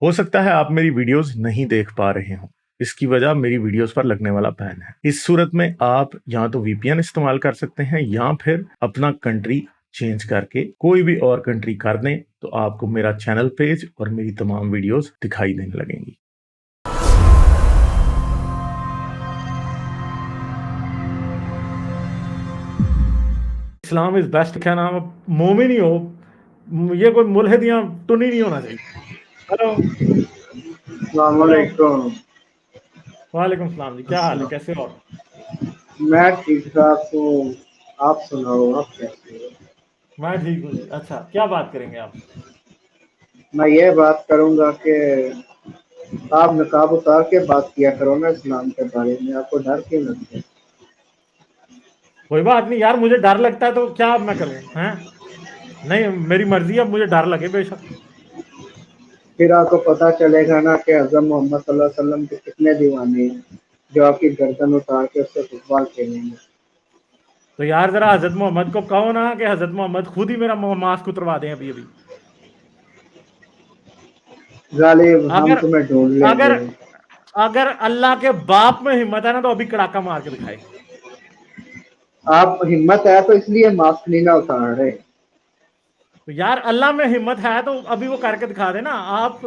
ہو سکتا ہے آپ میری ویڈیوز نہیں دیکھ پا رہے ہوں، اس کی وجہ میری ویڈیوز پر لگنے والا بین ہے۔ اس صورت میں آپ یا تو وی پی این استعمال کر سکتے ہیں یا پھر اپنا کنٹری چینج کر کے کوئی بھی اور کنٹری کر دیں تو آپ کو میرا چینل پیج اور میری تمام ویڈیوز دکھائی دینے لگیں گی۔ اسلام از بیسٹ کیا نام مومن ہی ہو، یہ کوئی ملحد یا ٹنی نہیں ہونا چاہیے۔ ہلو السلام ہلو علیکم۔ وعلیکم السلام جی، کیا حال ہے، کیسے ہو؟ میں ٹھیک ٹھاک ہوں، آپ سناؤ، آپ کیسے ہو؟ میں ٹھیک ہوں جی۔ اچھا، کیا بات کریں گے آپ؟ میں یہ بات کروں گا کہ آپ نقاب اتار کے بات کیا کرو نا اسلام کے بارے میں، آپ کو ڈر کیوں لگتا ہے؟ کوئی بات نہیں یار، مجھے ڈر لگتا ہے تو کیا اب میں کروں ہیں؟ نہیں میری مرضی ہے، اب مجھے ڈر لگے بے شک۔ پھر آپ کو پتہ چلے گا نا کہ حضرت محمد صلی اللہ علیہ وسلم کے کتنے دیوانے ہیں جو آپ کی گردن اتار کے اس سے فٹ بال کھیلیں گے۔ تو یار ذرا حضرت محمد کو کہو نا کہ حضرت محمد خود ہی میرا ماسک اتروا دیں ابھی ابھی۔ غالب ہم اگر تمہیں ڈھونڈ لیں اگر گے۔ اگر اللہ کے باپ میں ہمت ہے نا تو ابھی کڑاکا مار کے دکھائے۔ آپ ہمت ہے تو اس لیے ماسک نہیں نہ اتار رہے۔ تو یار اللہ میں ہمت ہے تو ابھی وہ کر کے دکھا دے نا۔ آپ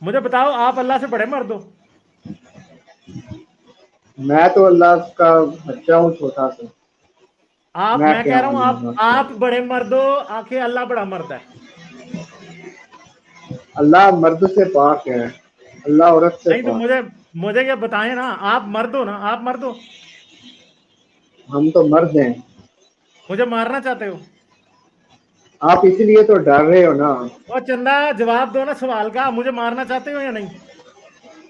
مجھے بتاؤ، آپ اللہ سے بڑے مرد ہو؟ میں تو اللہ کا بچہ ہوں، چھوٹا سا۔ میں کیا کہہ رہا اللہ ہوں بات آپ کروں؟ بڑے مرد ہو، آخر اللہ بڑا مرد ہے؟ اللہ مرد سے پاک ہے، اللہ عورت سے نہیں تو پاک ہے۔ مجھے یہ بتائیں نا، آپ مرد ہو نا؟ آپ مرد ہو؟ ہم تو مرد ہیں۔ مجھے مارنا چاہتے ہو؟ آپ اس لیے تو ڈر رہے ہو نا۔ اور چندہ جواب دو نا سوال کا، مجھے مارنا چاہتے ہو یا نہیں؟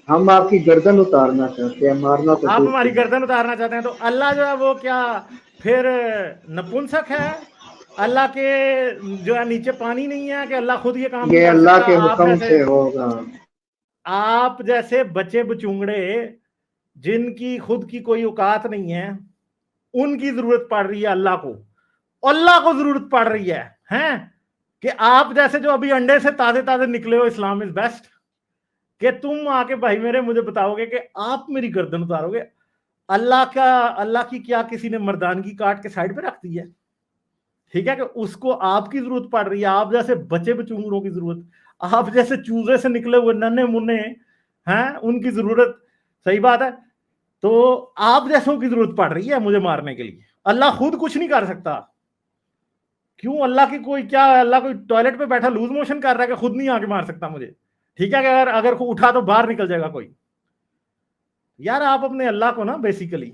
ہم آپ کی گردن اتارنا چاہتے ہیں، مارنا تو آپ دور کی ہماری بات۔ گردن اتارنا چاہتے ہیں تو اللہ جو ہے وہ کیا پھر نپنسک ہے؟ اللہ کے جو ہے نیچے پانی نہیں ہے کہ اللہ خود یہ کام نہیں یہ کر اللہ سکتا؟ کے حکم سے ہوگا۔ آپ جیسے بچے بچونگڑے جن کی خود کی کوئی اوقات نہیں ہے، ان کی ضرورت پڑ رہی ہے اللہ کو، اللہ کو ضرورت پڑ رہی ہے ہیں کہ آپ جیسے جو ابھی انڈے سے تازے تازے نکلے ہو، اسلام از بیسٹ، کہ تم آ کے بھائی میرے مجھے بتاؤ گے کہ آپ میری گردن اتارو گے؟ اللہ کی کیا کسی نے مردانگی کاٹ کے سائڈ پہ رکھ دی ہے؟ ٹھیک ہے کہ اس کو آپ کی ضرورت پڑ رہی ہے، آپ جیسے بچے بچونگڑوں کی ضرورت، آپ جیسے چوزے سے نکلے ہوئے ننے منے ہیں ان کی ضرورت، صحیح بات ہے، تو آپ جیسوں کی ضرورت پڑ رہی ہے مجھے مارنے کے لیے۔ اللہ خود کچھ نہیں کر سکتا؟ کیوں اللہ کی کوئی کیا اللہ کوئی ٹوائلٹ پہ بیٹھا لوز موشن کر رہا ہے کہ خود نہیں آ کے مار سکتا مجھے؟ ٹھیک ہے کہ اگر اٹھا تو باہر نکل جائے گا کوئی۔ یار آپ اپنے اللہ کو نا بیسیکلی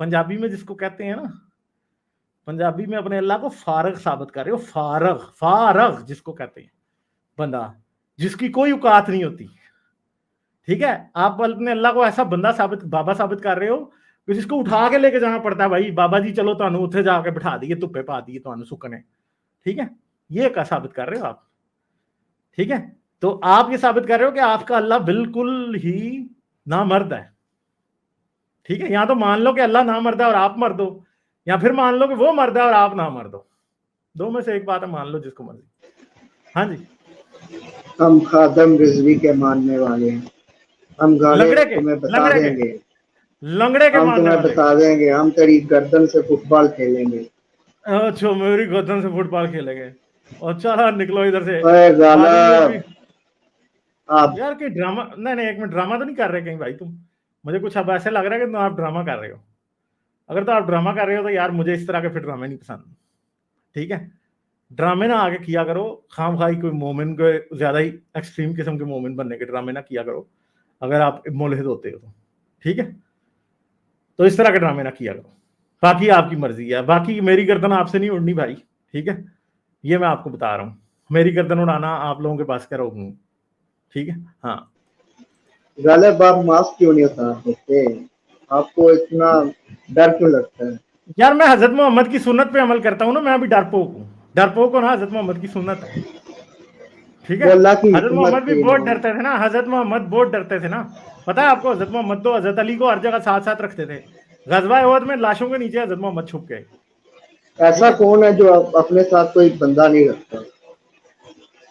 پنجابی میں جس کو کہتے ہیں نا، پنجابی میں اپنے اللہ کو فارغ ثابت کر رہے ہو۔ فارغ جس کو کہتے ہیں، بندہ جس کی کوئی اوقات نہیں ہوتی، ٹھیک ہے؟ آپ اپنے اللہ کو ایسا بندہ بابا ثابت کر رہے ہو کہ جس کو اٹھا کے لے کے جانا پڑتا ہے، بھائی بابا جی چلو تانوں اتنے جا کے بٹھا دیے، تپے پا دیے تانوں سکنے، ٹھیک ہے؟ یہ کا ثابت کر رہے ہو آپ، ٹھیک ہے؟ تو آپ یہ ثابت کر رہے ہو کہ آپ کا اللہ بالکل ہی نامرد ہے، ٹھیک ہے؟ یا تو مان لو کہ اللہ نامرد ہے اور آپ مرد ہو، یا پھر مان لو کہ وہ مرد ہے اور آپ نامرد ہو۔ دو میں سے ایک بات ہے، مان لو جس کو مرضی۔ ہاں جی، ہم خادم رضوی کے ماننے والے ہیں، ہم گالے لنگڑے کے تمہیں بتا لنگڑے دیں کے گے، لنگڑے کے ہم ماننے تمہیں والے۔ بتا دیں گے، ہم تیری گردن سے فٹ بال کھیلیں گے۔ اچھا، میری گردن سے فٹ بال کھیلے گے؟ اچھا نکلو ادھر سے، اے خادم غالب رضوی۔ آپ یار کہ ڈرامہ نہیں ایک منٹ، ڈرامہ تو نہیں کر رہے کہیں بھائی تم؟ مجھے کچھ اب ایسے لگ رہا ہے کہ آپ ڈرامہ کر رہے ہو۔ اگر تو آپ ڈرامہ کر رہے ہو تو یار مجھے اس طرح کے پھر ڈرامے نہیں پسند، ٹھیک ہے؟ ڈرامے نہ آگے کیا کرو، خام خواہی کوئی مومن کے زیادہ ہی ایکسٹریم قسم کے مومن بننے کے ڈرامے نہ کیا کرو اگر آپ ملحد ہوتے ہو تو، ٹھیک ہے؟ تو اس طرح کے ڈرامے نہ کیا کرو، باقی آپ کی مرضی ہے، باقی میری گردن آپ سے نہیں اڑنی بھائی، ٹھیک ہے؟ یہ میں آپ کو بتا رہا ہوں، میری گردن اڑانا آپ لوگوں کے پاس کیا روکوں، ٹھیک ہے؟ ہاں غالب آپ ماسک کیوں نہیں اتار دیتے؟ آپ کو اتنا ڈر کیوں لگتا ہے؟ یار میں حضرت محمد کی سنت پہ عمل کرتا ہوں نا، میں ابھی ڈرپوک ہوں، ڈرپوک ہو نا، حضرت محمد کی سنت ہے، ٹھیک ہے؟ وہ اللہ کی حضرت محمد حکمت بھی تھی نا۔ بہت ڈرتے تھے نا، حضرت محمد بہت ڈرتے تھے نا، پتا ہے آپ کو؟ حضرت محمد تو حضرت علی کو ہر جگہ ساتھ ساتھ رکھتے تھے، غزوہ احد میں لاشوں کے نیچے حضرت محمد چھپ گئے، ٹھیک ایسا ہے؟ کون ہے جو اپنے ساتھ کوئی بندہ نہیں رکھتا؟